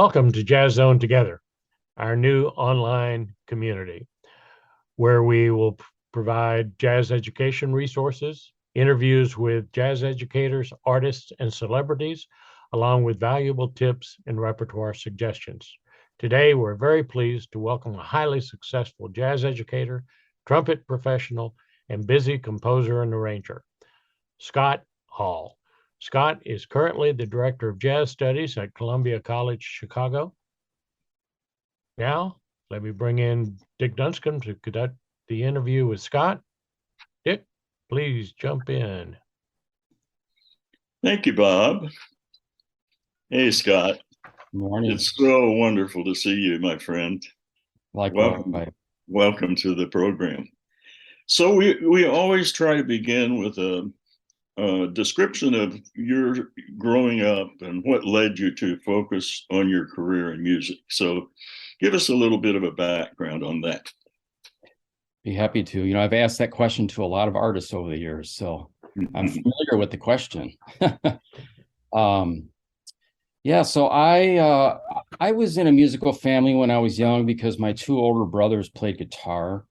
Welcome to Jazz Zone Together, our new online community where we will provide jazz education resources, interviews with jazz educators, artists, and celebrities, along with valuable tips and repertoire suggestions. Today, we're very pleased to welcome a highly successful jazz educator, trumpet professional, and busy composer and arranger, Scott Hall. Scott is currently the Director of Jazz Studies at Columbia College, Chicago. Now, let me bring in Dick Dunscomb to conduct the interview with Scott. Dick, please jump in. Thank you, Bob. Hey, Scott. Morning. It's so wonderful to see you, my friend. Welcome to the program. So we always try to begin with a description of your growing up and what led you to focus on your career in music. So give us a little bit of a background on that. Be happy to. I've asked that question to a lot of artists over the years, so I'm familiar with the question. So I was in a musical family when I was young because my two older brothers played guitar,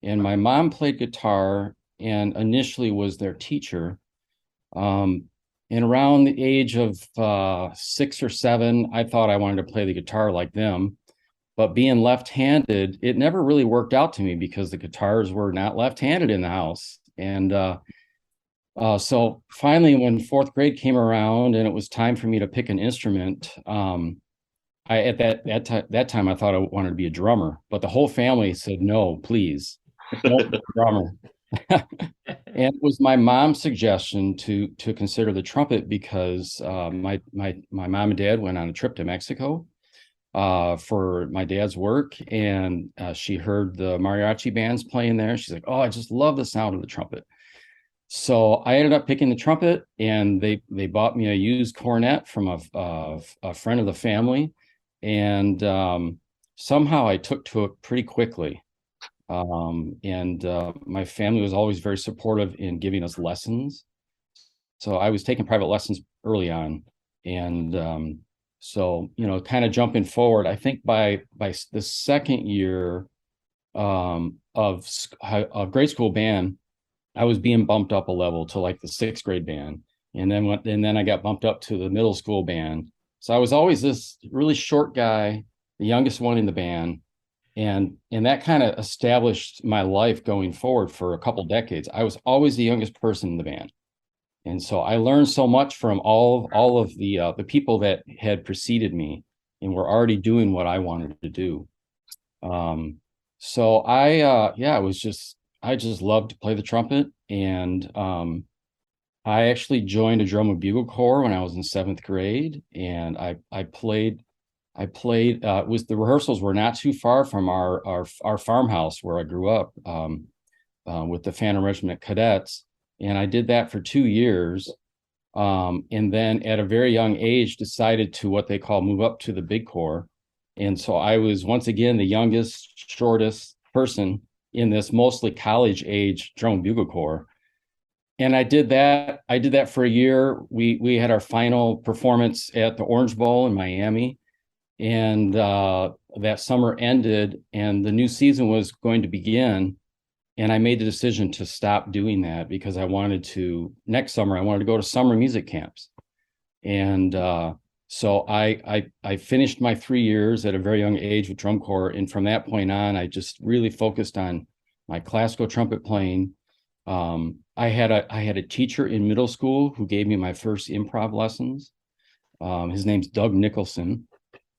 and my mom played guitar and initially was their teacher. And around the age of 6 or 7, I thought I wanted to play the guitar like them. But being left-handed, it never really worked out to me because the guitars were not left-handed in the house. And so finally, when 4th grade came around and it was time for me to pick an instrument, at that time I thought I wanted to be a drummer. But the whole family said, "No, please, don't be a drummer." And it was my mom's suggestion to consider the trumpet because my mom and dad went on a trip to Mexico for my dad's work, and she heard the mariachi bands playing there. She's like, "Oh, I just love the sound of the trumpet." So I ended up picking the trumpet, and they bought me a used cornet from a friend of the family, and somehow I took to it pretty quickly. My family was always very supportive in giving us lessons. So I was taking private lessons early on. And so, kind of jumping forward, I think by the second year of grade school band, I was being bumped up a level to like the 6th grade band. And then I got bumped up to the middle school band. So I was always this really short guy, the youngest one in the band. And that kind of established my life going forward for a couple decades. I was always the youngest person in the band. And so I learned so much from all of the people that had preceded me and were already doing what I wanted to do. So I just loved to play the trumpet. And I actually joined a drum and bugle corps when I was in 7th grade. And I played the rehearsals were not too far from our farmhouse where I grew up with the Phantom Regiment Cadets. And I did that for 2 years. And then at a very young age, decided to what they call move up to the big corps. And so I was once again the youngest, shortest person in this mostly college age drum and bugle corps. And I did that for a year. We had our final performance at the Orange Bowl in Miami. And that summer ended and the new season was going to begin. And I made the decision to stop doing that because next summer, I wanted to go to summer music camps. And so I finished my 3 years at a very young age with drum corps. And from that point on, I just really focused on my classical trumpet playing. I had a teacher in middle school who gave me my first improv lessons. His name's Doug Nicholson,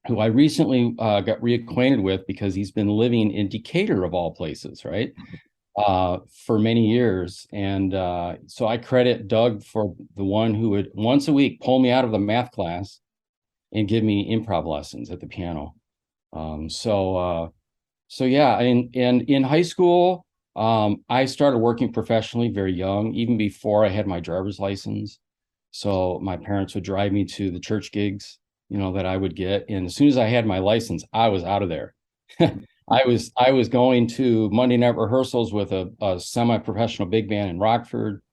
who I recently got reacquainted with because he's been living in Decatur of all places, right? For many years. And so I credit Doug for the one who would once a week pull me out of the math class and give me improv lessons at the piano. And in high school, I started working professionally very young, even before I had my driver's license. So my parents would drive me to the church gigs, that I would get. And as soon as I had my license, I was out of there. I was going to Monday night rehearsals with a semi-professional big band in Rockford.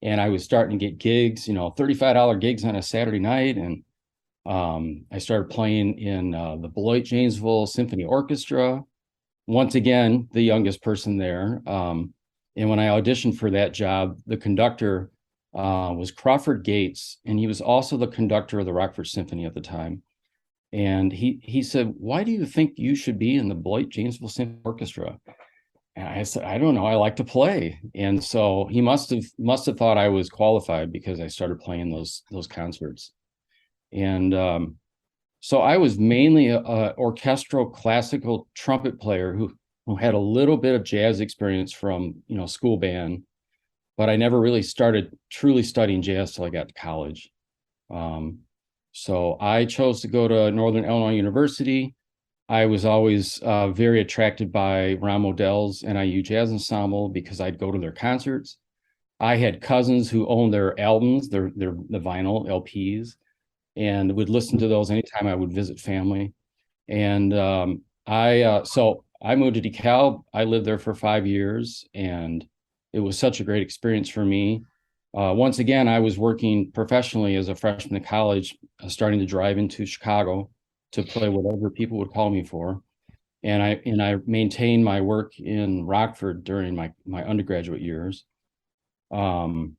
And I was starting to get gigs, $35 gigs on a Saturday night. And I started playing in the Beloit Janesville Symphony Orchestra. Once again, the youngest person there. And when I auditioned for that job, the conductor was Crawford Gates, and he was also the conductor of the Rockford Symphony at the time. And he said, "Why do you think you should be in the Beloit Janesville Symphony Orchestra?" And I said, "I don't know. I like to play." And so he must have thought I was qualified because I started playing those concerts. And so I was mainly a orchestral classical trumpet player who had a little bit of jazz experience from school band, but I never really started truly studying jazz till I got to college. So I chose to go to Northern Illinois University. I was always very attracted by Ron Modell's NIU Jazz Ensemble because I'd go to their concerts. I had cousins who owned their albums, the vinyl LPs, and would listen to those anytime I would visit family. And so I moved to DeKalb. I lived there for 5 years, and it was such a great experience for me. Once again, I was working professionally as a freshman in college, starting to drive into Chicago to play whatever people would call me for. And I maintained my work in Rockford during my undergraduate years. And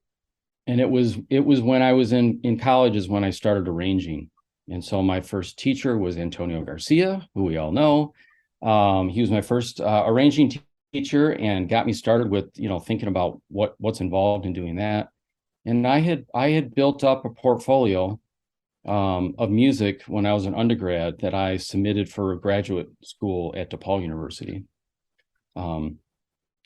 it was when I was in college is when I started arranging. And so my first teacher was Antonio Garcia, who we all know. He was my first arranging teacher and got me started with thinking about what's involved in doing that. And I had built up a portfolio of music when I was an undergrad that I submitted for graduate school at DePaul University.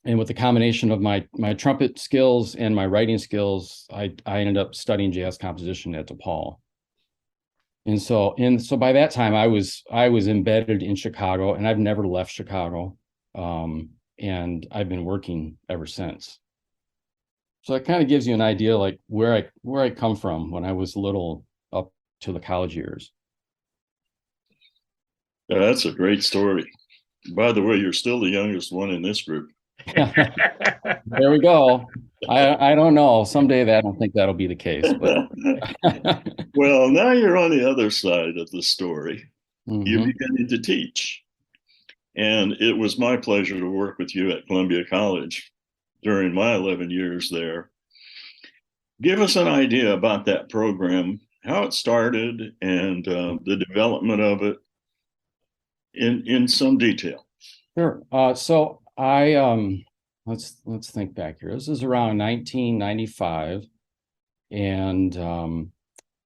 And with the combination of my trumpet skills and my writing skills, I ended up studying jazz composition at DePaul. And so by that time I was embedded in Chicago, and I've never left Chicago. And I've been working ever since. So it kind of gives you an idea like where I come from when I was little up to the college years. Yeah, that's a great story. By the way, you're still the youngest one in this group. There we go. I don't know. Someday I don't think that'll be the case, but Well, now you're on the other side of the story. Mhm. You're beginning to teach. And it was my pleasure to work with you at Columbia College during my 11 years there. Give us an idea about that program, how it started, and the development of it in some detail. Sure. So I let's think back here. This is around 1995, and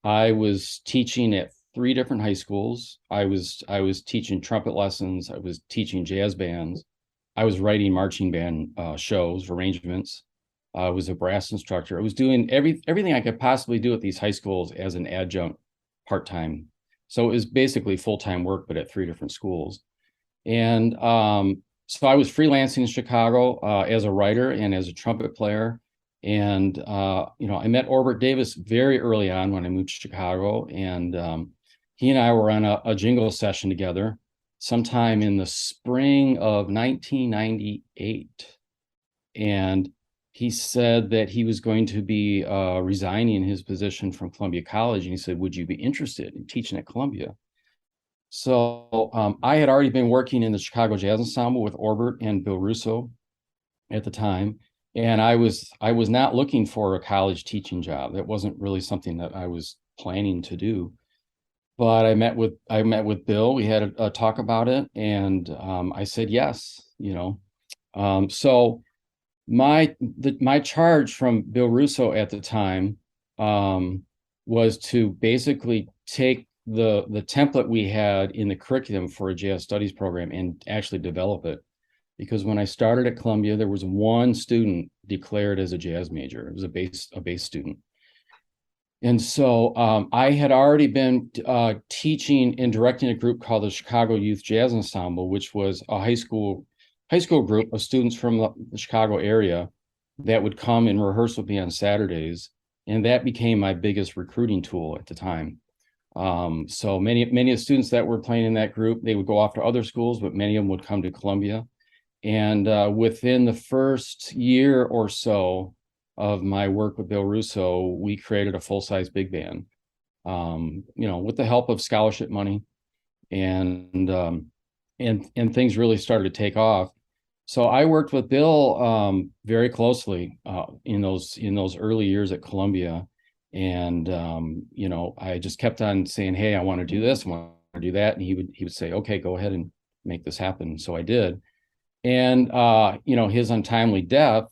I was teaching at 3 different high schools. I was teaching trumpet lessons. I was teaching jazz bands. I was writing marching band shows, arrangements. I was a brass instructor. I was doing everything I could possibly do at these high schools as an adjunct part-time. So it was basically full-time work, but at 3 different schools. And so I was freelancing in Chicago as a writer and as a trumpet player. And I met Orbert Davis very early on when I moved to Chicago, and he and I were on a jingle session together sometime in the spring of 1998. And he said that he was going to be resigning his position from Columbia College, and he said, "Would you be interested in teaching at Columbia?" So I had already been working in the Chicago Jazz Ensemble with Orbert and Bill Russo at the time, and I was not looking for a college teaching job. That wasn't really something that I was planning to do. But I met with Bill. We had a talk about it, and I said yes. So my charge from Bill Russo at the time was to basically take the template we had in the curriculum for a jazz studies program and actually develop it. Because when I started at Columbia, there was 1 student declared as a jazz major. It was a bass student. And so I had already been teaching and directing a group called the Chicago Youth Jazz Ensemble, which was a high school group of students from the Chicago area that would come and rehearse with me on Saturdays. And that became my biggest recruiting tool at the time. So many of the students that were playing in that group, they would go off to other schools, but many of them would come to Columbia. And within the first year or so of my work with Bill Russo, we created a full-size big band. with the help of scholarship money, and things really started to take off. So I worked with Bill very closely in those early years at Columbia, and I just kept on saying, "Hey, I want to do this, I want to do that," and he would say, "Okay, go ahead and make this happen." So I did, and his untimely death,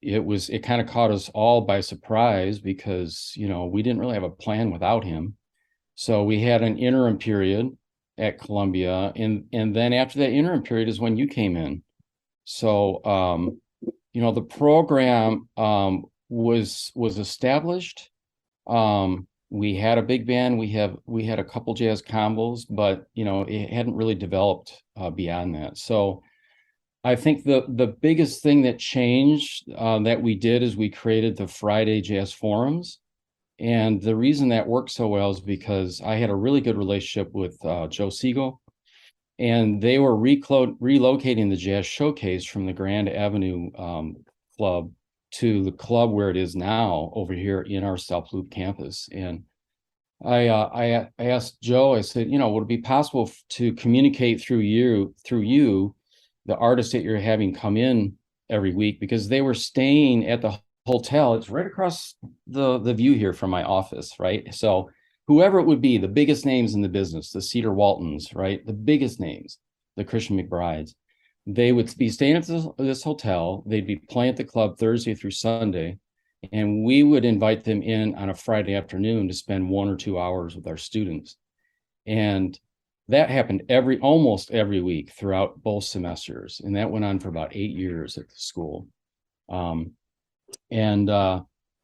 it kind of caught us all by surprise because we didn't really have a plan without him. So we had an interim period at Columbia, and then after that interim period is when you came in. So the program was established. We had a big band. We had a couple jazz combos, but it hadn't really developed beyond that. So I think the biggest thing that changed that we did is we created the Friday Jazz Forums. And the reason that worked so well is because I had a really good relationship with Joe Siegel, and they were relocating the Jazz Showcase from the Grand Avenue Club to the club where it is now over here in our South Loop campus. And I asked Joe, I said, would it be possible to communicate through you, the artists that you're having come in every week, because they were staying at the hotel. It's right across the view here from my office, right? So whoever it would be, the biggest names in the business, the Cedar Waltons, right? The biggest names, the Christian McBrides, they would be staying at this hotel. They'd be playing at the club Thursday through Sunday, and we would invite them in on a Friday afternoon to spend 1 or 2 hours with our students. And that happened almost every week throughout both semesters. And that went on for about 8 years at the school.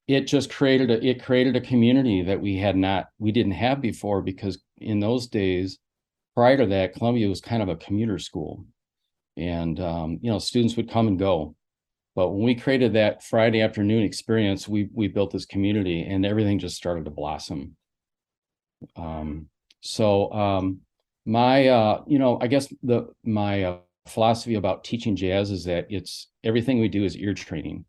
It just created a community that we didn't have before, because in those days, prior to that, Columbia was kind of a commuter school, and students would come and go. But when we created that Friday afternoon experience, we built this community, and everything just started to blossom. I guess my philosophy about teaching jazz is that everything we do is ear training.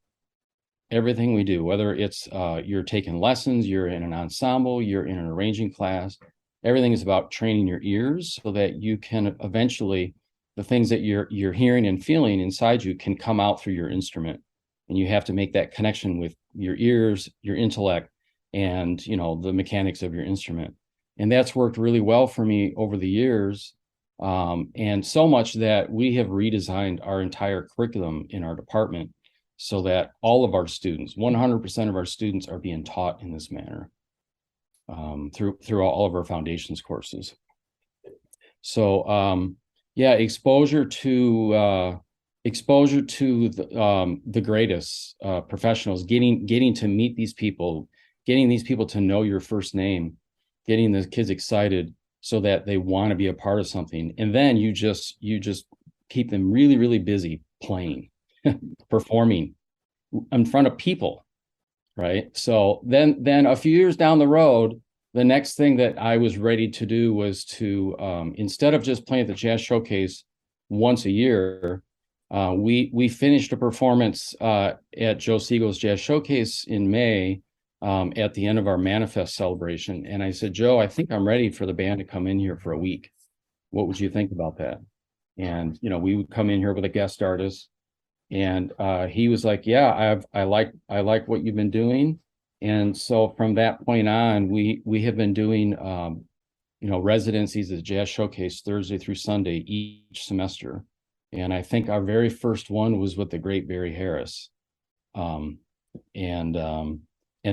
Everything we do, whether it's you're taking lessons, you're in an ensemble, you're in an arranging class, everything is about training your ears so that you can eventually, the things that you're hearing and feeling inside you can come out through your instrument. And you have to make that connection with your ears, your intellect, and the mechanics of your instrument. And that's worked really well for me over the years. And so much that we have redesigned our entire curriculum in our department, so that all of our students, 100% of our students, are being taught in this manner through all of our foundations courses. So exposure to the greatest professionals, getting to meet these people, getting these people to know your first name, getting the kids excited so that they want to be a part of something, and then you just keep them really, really busy playing. Performing in front of people, right? So then a few years down the road, the next thing that I was ready to do was to instead of just playing at the Jazz Showcase once a year, we finished a performance at Joe Siegel's Jazz Showcase in May at the end of our Manifest celebration. And I said, Joe, I think I'm ready for the band to come in here for a week. What would you think about that? And we would come in here with a guest artist. And he was like, yeah, I like what you've been doing. And so from that point on, we have been doing residencies at the Jazz Showcase Thursday through Sunday each semester. And I think our very first one was with the great Barry Harris. And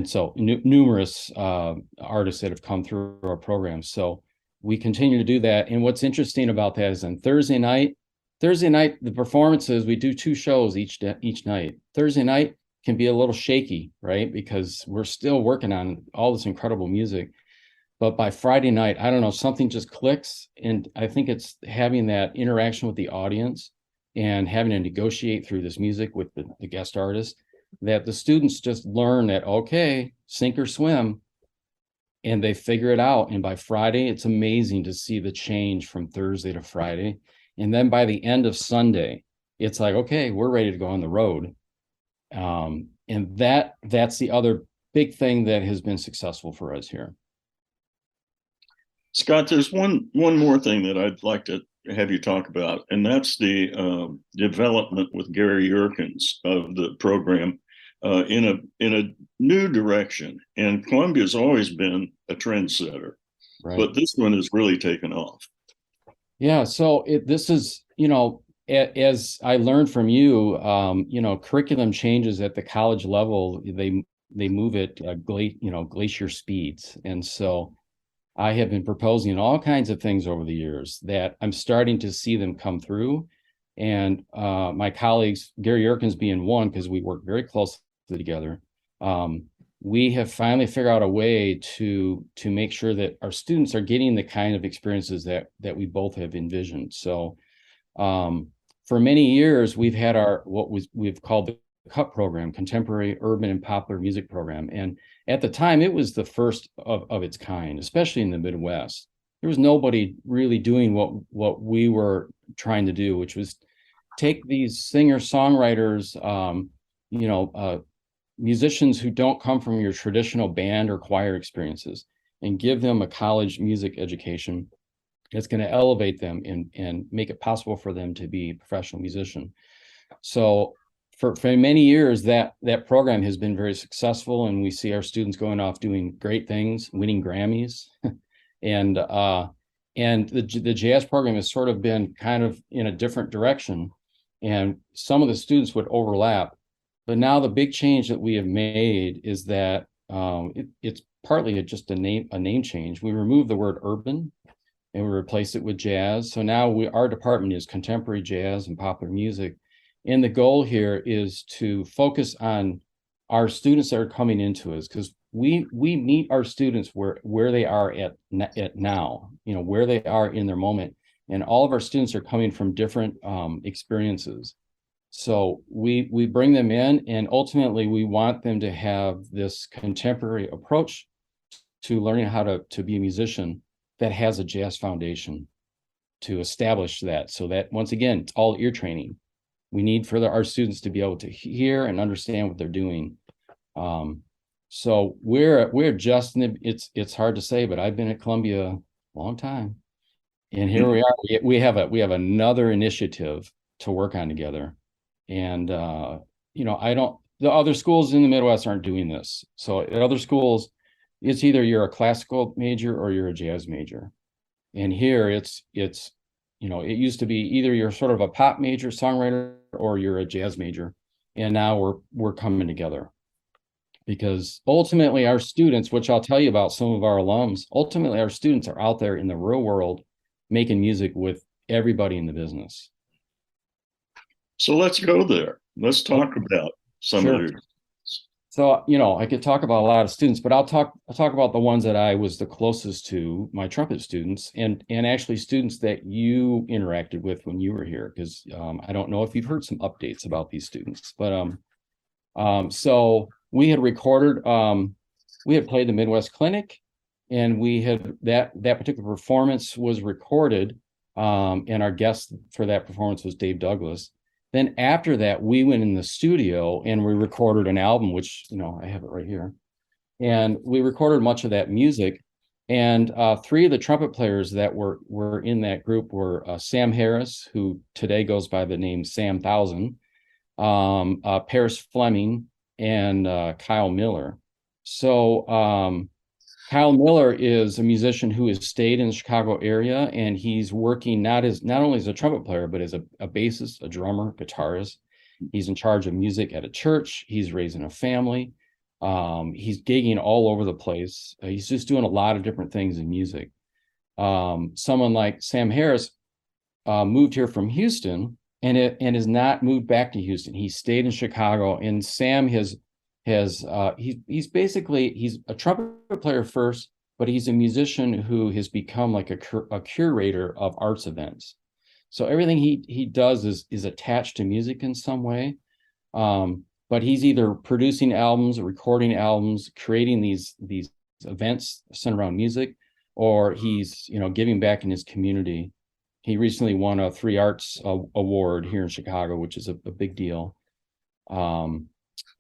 so numerous artists that have come through our program. So we continue to do that. And what's interesting about that is on Thursday night, the performances, we do 2 shows each night. Thursday night can be a little shaky, right? Because we're still working on all this incredible music. But by Friday night, I don't know, something just clicks. And I think it's having that interaction with the audience and having to negotiate through this music with the guest artist, that the students just learn that, okay, sink or swim, and they figure it out. And by Friday, it's amazing to see the change from Thursday to Friday. And then by the end of Sunday, it's like, okay, we're ready to go on the road. And that's the other big thing that has been successful for us here. Scott, there's one more thing that I'd like to have you talk about, and that's the development with Gary Yerkins of the program in a new direction. And Columbia's always been a trendsetter, Right. but this one has really taken off. Yeah. So this is, as I learned from you, curriculum changes at the college level. They move at glacier speeds, and so I have been proposing all kinds of things over the years that I'm starting to see them come through. And my colleagues, Gary Yerkins being one, because we work very closely together, we have finally figured out a way to make sure that our students are getting the kind of experiences that we both have envisioned. So for many years, we've had we've called the CUP program, Contemporary Urban and Popular Music Program. And at the time, it was the first of its kind, especially in the Midwest. There was nobody really doing what we were trying to do, which was take these singer-songwriters, musicians who don't come from your traditional band or choir experiences, and give them a college music education that's going to elevate them and make it possible for them to be a professional musician. So for many years, that program has been very successful, and we see our students going off doing great things, winning Grammys. And the jazz program has sort of been kind of in a different direction, and some of the students would overlap. But now the big change that we have made is that it's partly just a name change. We removed the word urban and we replaced it with jazz. So now our department is contemporary jazz and popular music. And the goal here is to focus on our students that are coming into us, because we meet our students where they are at now, where they are in their moment. And all of our students are coming from different experiences. So we bring them in, and ultimately we want them to have this contemporary approach to learning how to be a musician that has a jazz foundation to establish that. So that, once again, it's all ear training. We need for our students to be able to hear and understand what they're doing. So we're just it's hard to say, but I've been at Columbia a long time, and here we are. We have another initiative to work on together, and the other schools in the Midwest aren't doing this. So at other schools, it's either you're a classical major or you're a jazz major, and here it used to be either you're sort of a pop major songwriter or you're a jazz major, and now we're coming together. Because ultimately our students, which I'll tell you about some of our alums, ultimately our students are out there in the real world making music with everybody in the business. So let's go there. Let's talk about some of your. So, I could talk about a lot of students, but I'll talk about the ones that I was the closest to, my trumpet students, and actually students that you interacted with when you were here, because I don't know if you've heard some updates about these students, but so we had recorded, we had played the Midwest Clinic, and we had that particular performance was recorded, and our guest for that performance was Dave Douglas. Then after that, we went in the studio and we recorded an album, which, I have it right here. And we recorded much of that music. And three of the trumpet players that were in that group were Sam Harris, who today goes by the name Sam Thousand, Paris Fleming, and Kyle Miller. So Kyle Miller is a musician who has stayed in the Chicago area, and he's working not only as a trumpet player, but as a bassist, a drummer, guitarist. He's in charge of music at a church. He's raising a family. He's gigging all over the place. He's just doing a lot of different things in music. Someone like Sam Harris moved here from Houston and has not moved back to Houston. He stayed in Chicago, and Sam he's a trumpet player first, but he's a musician who has become like a curator of arts events. So everything he does is attached to music in some way. But he's either producing albums, recording albums, creating these events centered around music, or he's giving back in his community. He recently won a 3 Arts award here in Chicago, which is a big deal.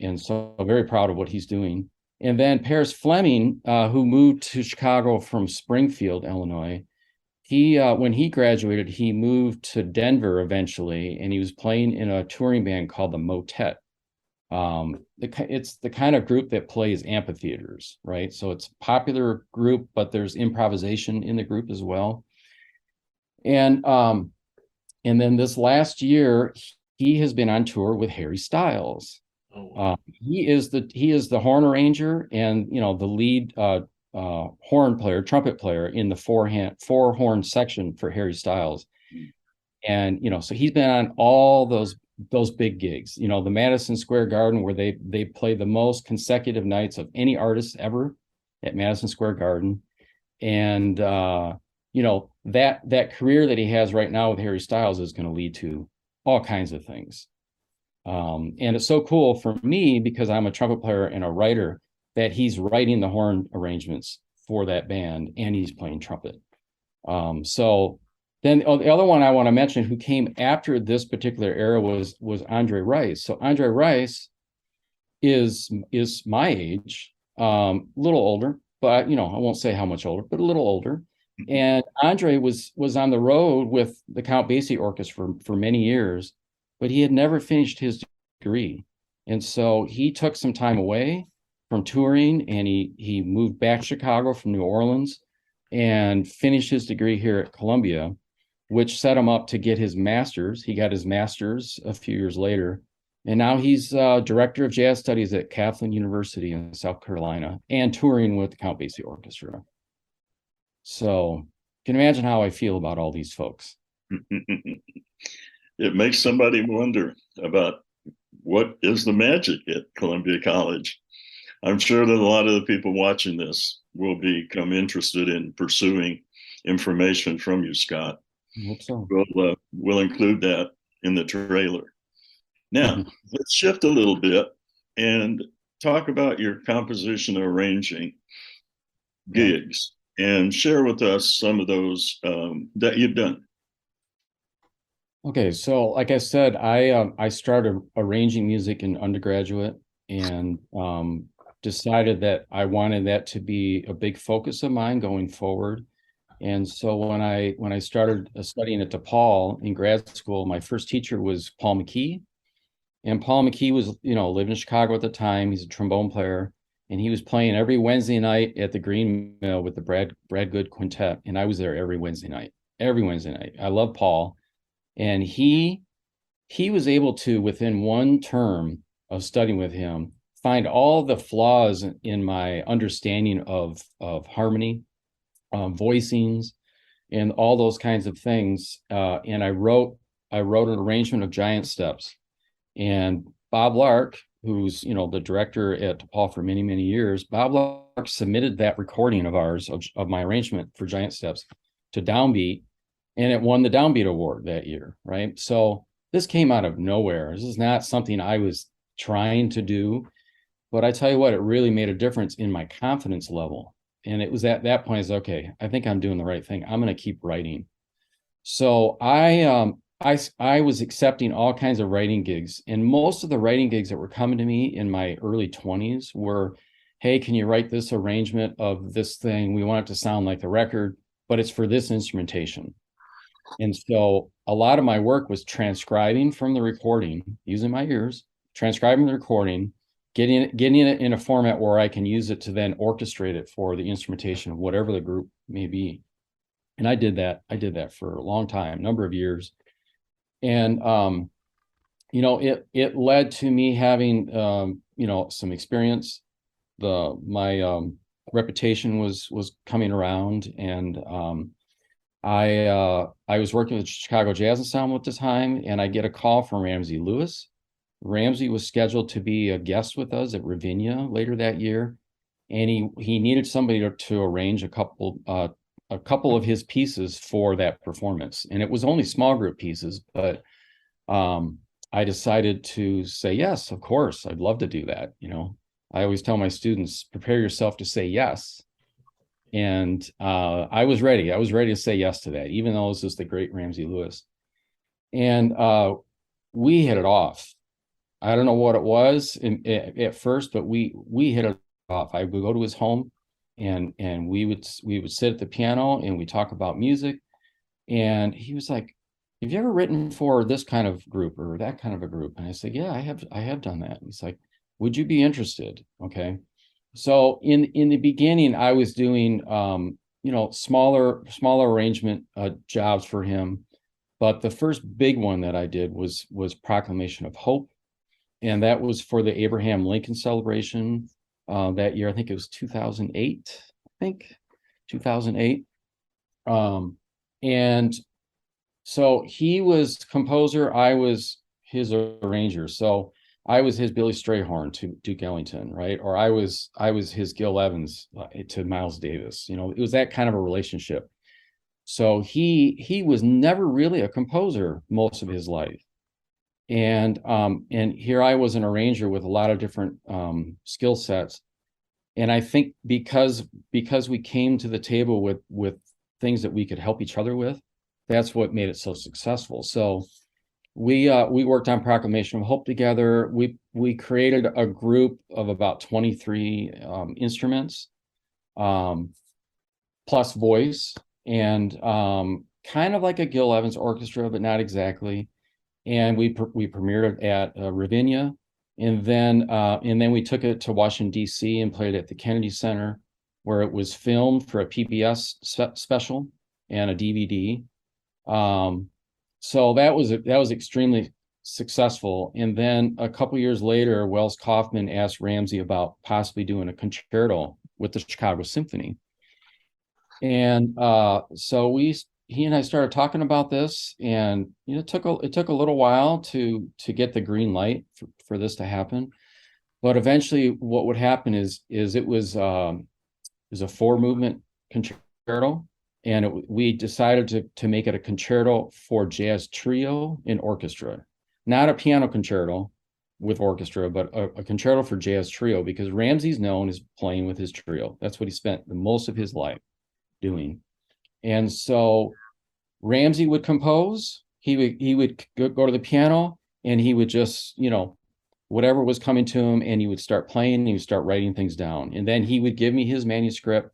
And so I'm very proud of what he's doing. And then Paris Fleming, who moved to Chicago from Springfield, Illinois, he when he graduated, he moved to Denver eventually, and he was playing in a touring band called the Motet. It's the kind of group that plays amphitheaters, right? So it's a popular group, but there's improvisation in the group as well. And then this last year, he has been on tour with Harry Styles. Oh, wow. He is the horn arranger and the lead horn player, trumpet player in the four horn section for Harry Styles. And so he's been on all those big gigs, the Madison Square Garden, where they play the most consecutive nights of any artist ever at Madison Square Garden. And that career that he has right now with Harry Styles is going to lead to all kinds of things. And it's so cool for me because I'm a trumpet player and a writer that he's writing the horn arrangements for that band and he's playing trumpet. So then the other one I want to mention who came after this particular era was Andre Rice. So Andre Rice is my age, a little older, but I won't say how much older, but a little older. And Andre was on the road with the Count Basie Orchestra for many years, but he had never finished his degree. And so he took some time away from touring and he moved back to Chicago from New Orleans and finished his degree here at Columbia, which set him up to get his master's. He got his master's a few years later. And now he's director of jazz studies at Kathleen University in South Carolina and touring with the Count Basie Orchestra. So you can imagine how I feel about all these folks. It makes somebody wonder about what is the magic at Columbia College. I'm sure that a lot of the people watching this will become interested in pursuing information from you, Scott. I hope so. We'll include that in the trailer. Now, let's shift a little bit and talk about your composition arranging gigs and share with us some of those that you've done. Okay, so like I said, I started arranging music in undergraduate and decided that I wanted that to be a big focus of mine going forward. And so when I started studying at DePaul in grad school, my first teacher was Paul McKee. And Paul McKee was, lived in Chicago at the time. He's a trombone player. And he was playing every Wednesday night at the Green Mill with the Brad Good Quintet. And I was there every Wednesday night. I love Paul. And he was able to, within one term of studying with him, find all the flaws in my understanding of harmony, voicings, and all those kinds of things. And I wrote an arrangement of Giant Steps. And Bob Lark, who's the director at DePaul for many, many years, Bob Lark submitted that recording of ours of my arrangement for Giant Steps to Downbeat, and it won the Downbeat Award that year, right? So this came out of nowhere. This is not something I was trying to do, but I tell you what, it really made a difference in my confidence level. And it was at that point, okay, I think I'm doing the right thing. I'm going to keep writing. So I was accepting all kinds of writing gigs, and most of the writing gigs that were coming to me in my early 20s were, hey, can you write this arrangement of this thing? We want it to sound like the record, but it's for this instrumentation. And so a lot of my work was transcribing from the recording, using my ears, transcribing the recording, getting it in a format where I can use it to then orchestrate it for the instrumentation of whatever the group may be. And I did that for a long time, number of years. And, it led to me having, some experience. My reputation was coming around, and I was working with Chicago Jazz Ensemble at the time, and I get a call from Ramsey Lewis. Ramsey was scheduled to be a guest with us at Ravinia later that year, and he needed somebody to arrange a couple of his pieces for that performance. And it was only small group pieces, but I decided to say yes, of course, I'd love to do that. I always tell my students, prepare yourself to say yes. And I was ready to say yes to that, even though it was just the great Ramsey Lewis. And we hit it off. I don't know what it was at first, but we hit it off. I would go to his home, and we would sit at the piano and we talk about music. And he was like, "Have you ever written for this kind of group or that kind of a group?" And I said, "Yeah, I have done that." And he's like, "Would you be interested?" Okay. So in the beginning, I was doing smaller arrangement jobs for him. But the first big one that I did was Proclamation of Hope, and that was for the Abraham Lincoln celebration that year. I think it was 2008. I think 2008. And so he was composer, I was his arranger. So I was his Billy Strayhorn to Duke Ellington, right? Or I was his Gil Evans to Miles Davis. It was that kind of a relationship. So he was never really a composer most of his life. And here I was an arranger with a lot of different skill sets. And I think because we came to the table with things that we could help each other with, that's what made it so successful. So we worked on Proclamation of Hope together. We created a group of about 23 instruments, plus voice, and kind of like a Gil Evans orchestra, but not exactly. And we premiered it at Ravinia, and then we took it to Washington D.C. and played it at the Kennedy Center, where it was filmed for a PBS special and a DVD. So that was extremely successful. And then a couple years later, Wells Kaufman asked Ramsey about possibly doing a concerto with the Chicago Symphony. And so he and I started talking about this, and it took a little while to get the green light for this to happen. But eventually what would happen is it was a 4-movement concerto, and we decided to make it a concerto for jazz trio and orchestra, not a piano concerto with orchestra, but a concerto for jazz trio, because Ramsey's known as playing with his trio. That's what he spent the most of his life doing. And so Ramsey would compose, he would go to the piano, and he would just, whatever was coming to him, and he would start playing, and he would start writing things down. And then he would give me his manuscript,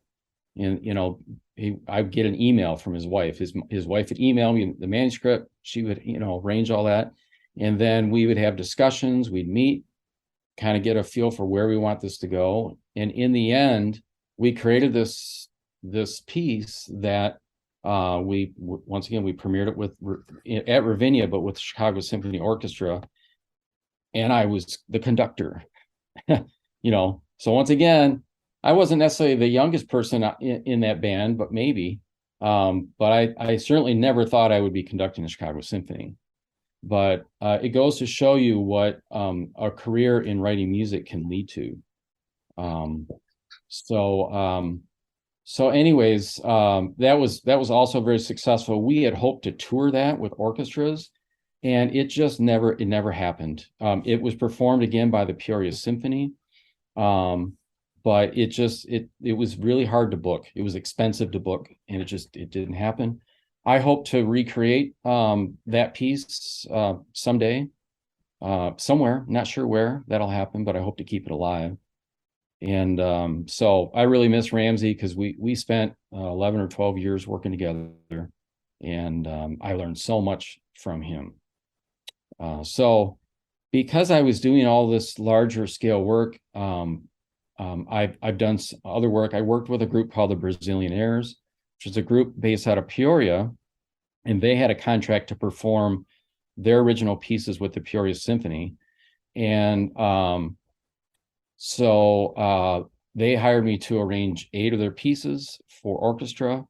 and I'd get an email from his wife. His wife would email me the manuscript. She would, arrange all that. And then we would have discussions, we'd meet, kind of get a feel for where we want this to go. And in the end, we created this piece that once again we premiered it at Ravinia, but with the Chicago Symphony Orchestra, and I was the conductor. So once again, I wasn't necessarily the youngest person in that band, but maybe, but I certainly never thought I would be conducting the Chicago Symphony. But it goes to show you what a career in writing music can lead to. So anyways, that was also very successful. We had hoped to tour that with orchestras, and it just never happened. It was performed again by the Peoria Symphony, but it was really hard to book. It was expensive to book, and it didn't happen. I hope to recreate that piece someday, somewhere. Not sure where that'll happen, but I hope to keep it alive. And so I really miss Ramsey, because we spent 11 or 12 years working together, and I learned so much from him. So because I was doing all this larger scale work, I've done other work. I worked with a group called the Brazilian Airs, which is a group based out of Peoria, and they had a contract to perform their original pieces with the Peoria Symphony. And so they hired me to arrange 8 of their pieces for orchestra,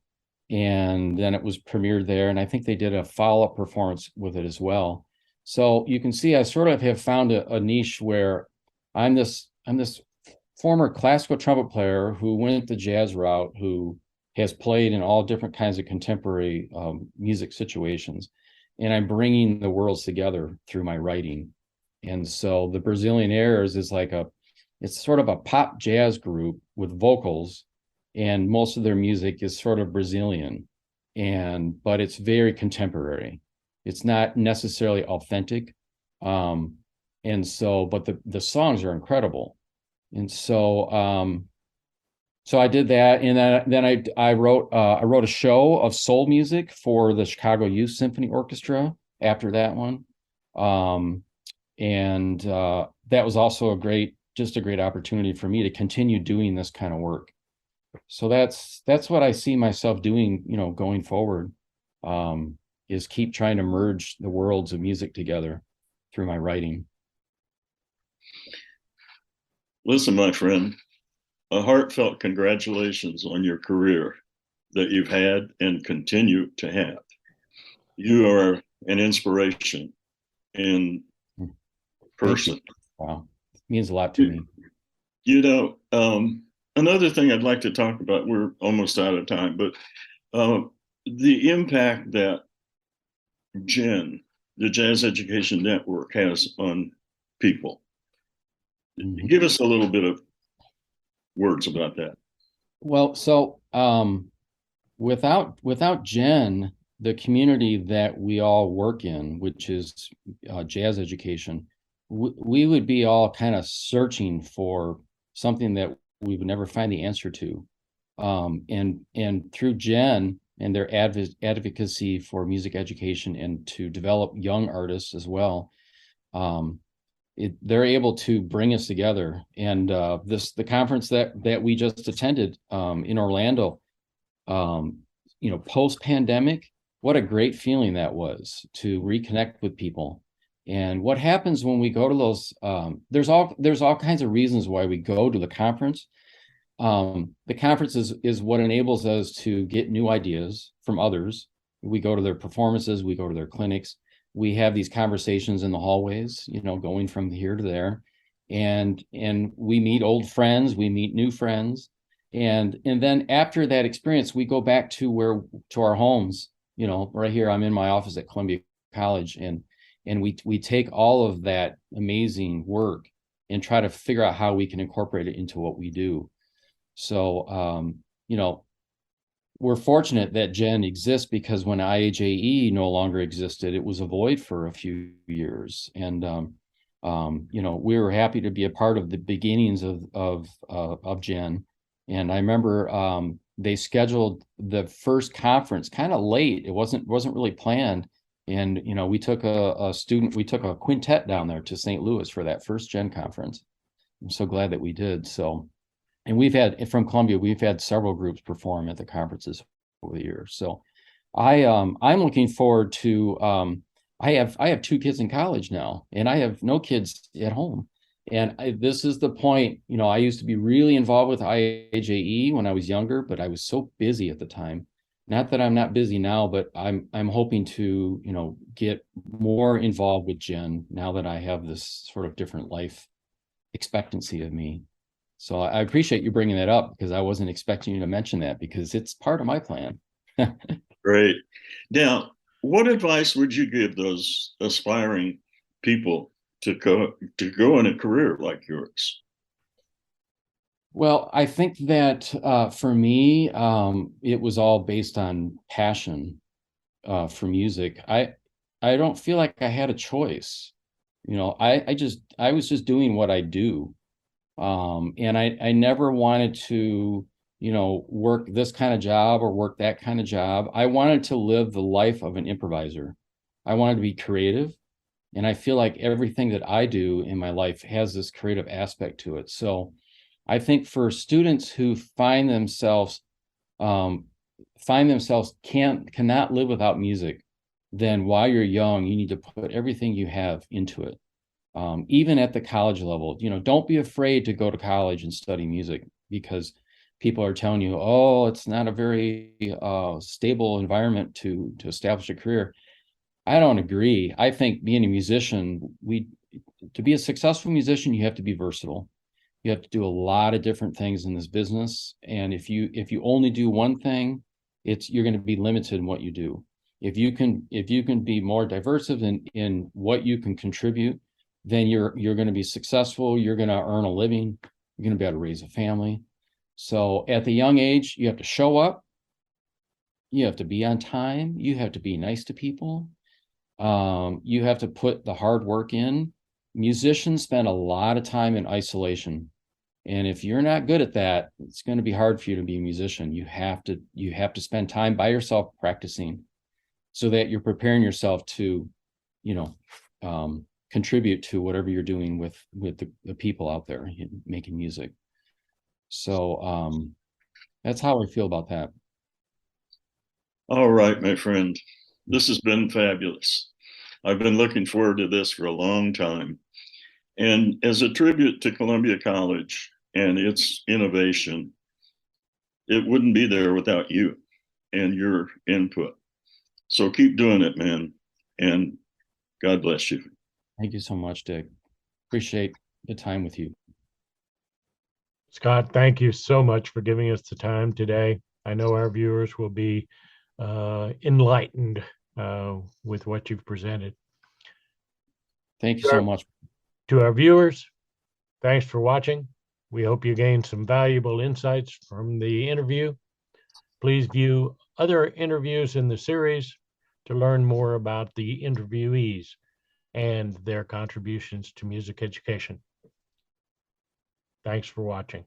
and then it was premiered there. And I think they did a follow-up performance with it as well. So you can see I sort of have found a niche where I'm this former classical trumpet player who went the jazz route, who has played in all different kinds of contemporary music situations, and I'm bringing the worlds together through my writing. And so the Brazilian Airs is it's sort of a pop jazz group with vocals, and most of their music is sort of Brazilian, but it's very contemporary. It's not necessarily authentic. And so, but the songs are incredible. And so I did that, and then I wrote a show of soul music for the Chicago Youth Symphony Orchestra after that one. And that was also just a great opportunity for me to continue doing this kind of work. So that's what I see myself doing, going forward, is keep trying to merge the worlds of music together through my writing. Listen, my friend, a heartfelt congratulations on your career that you've had and continue to have. You are an inspiration in person. Wow. It means a lot to me. Another thing I'd like to talk about, we're almost out of time, but the impact that JEN, the Jazz Education Network, has on people. Mm-hmm. Give us a little bit of words about that. Well, so without JEN, the community that we all work in, which is jazz education, we would be all kind of searching for something that we would never find the answer to. And through JEN and their advocacy for music education and to develop young artists as well, they're able to bring us together. And the conference that we just attended in Orlando, post-pandemic, what a great feeling that was to reconnect with people. And what happens when we go to those, there's all kinds of reasons why we go to the conference. The conference is what enables us to get new ideas from others. We go to their performances, we go to their clinics, we have these conversations in the hallways, going from here to there, and we meet old friends, we meet new friends, and then after that experience, we go back to our homes. Right here, I'm in my office at Columbia College, and we take all of that amazing work and try to figure out how we can incorporate it into what we do. So, we're fortunate that JEN exists, because when IAJE no longer existed, it was a void for a few years. And, we were happy to be a part of the beginnings of JEN. And I remember they scheduled the first conference kind of late. It wasn't really planned. And, we took a quintet down there to St. Louis for that first JEN conference. I'm so glad that we did. So, and from Columbia, we've had several groups perform at the conferences over the years. So I'm looking forward to, I have 2 kids in college now, and I have no kids at home. And this is the point, I used to be really involved with IAJE when I was younger, but I was so busy at the time. Not that I'm not busy now, but I'm hoping to, get more involved with JEN now that I have this sort of different life expectancy of me. So I appreciate you bringing that up, because I wasn't expecting you to mention that, because it's part of my plan. Great. Now, what advice would you give those aspiring people to go in a career like yours? Well, I think that for me, it was all based on passion for music. I don't feel like I had a choice. I was just doing what I do. And I never wanted to, work this kind of job or work that kind of job. I wanted to live the life of an improviser. I wanted to be creative. And I feel like everything that I do in my life has this creative aspect to it. So I think for students who find themselves cannot live without music, then while you're young, you need to put everything you have into it. Even at the college level, don't be afraid to go to college and study music, because people are telling you, oh, it's not a very stable environment to establish a career. I don't agree. I think being a musician, to be a successful musician, you have to be versatile. You have to do a lot of different things in this business. And if you only do one thing, you're going to be limited in what you do. If you can be more diverse in what you can contribute, then you're going to be successful. You're going to earn a living. You're going to be able to raise a family. So at the young age, you have to show up. You have to be on time. You have to be nice to people. You have to put the hard work in. Musicians spend a lot of time in isolation, And if you're not good at that, it's going to be hard for you to be a musician. You have to spend time by yourself practicing so that you're preparing yourself to, contribute to whatever you're doing with the people out there making music. So that's how I feel about that. All right, my friend. This has been fabulous. I've been looking forward to this for a long time. And as a tribute to Columbia College and its innovation, it wouldn't be there without you and your input. So keep doing it, man. And God bless you. Thank you so much, Dick. Appreciate the time with you. Scott, thank you so much for giving us the time today. I know our viewers will be enlightened with what you've presented. Thank you so much. To our viewers, thanks for watching. We hope you gained some valuable insights from the interview. Please view other interviews in the series to learn more about the interviewees and their contributions to music education. Thanks for watching.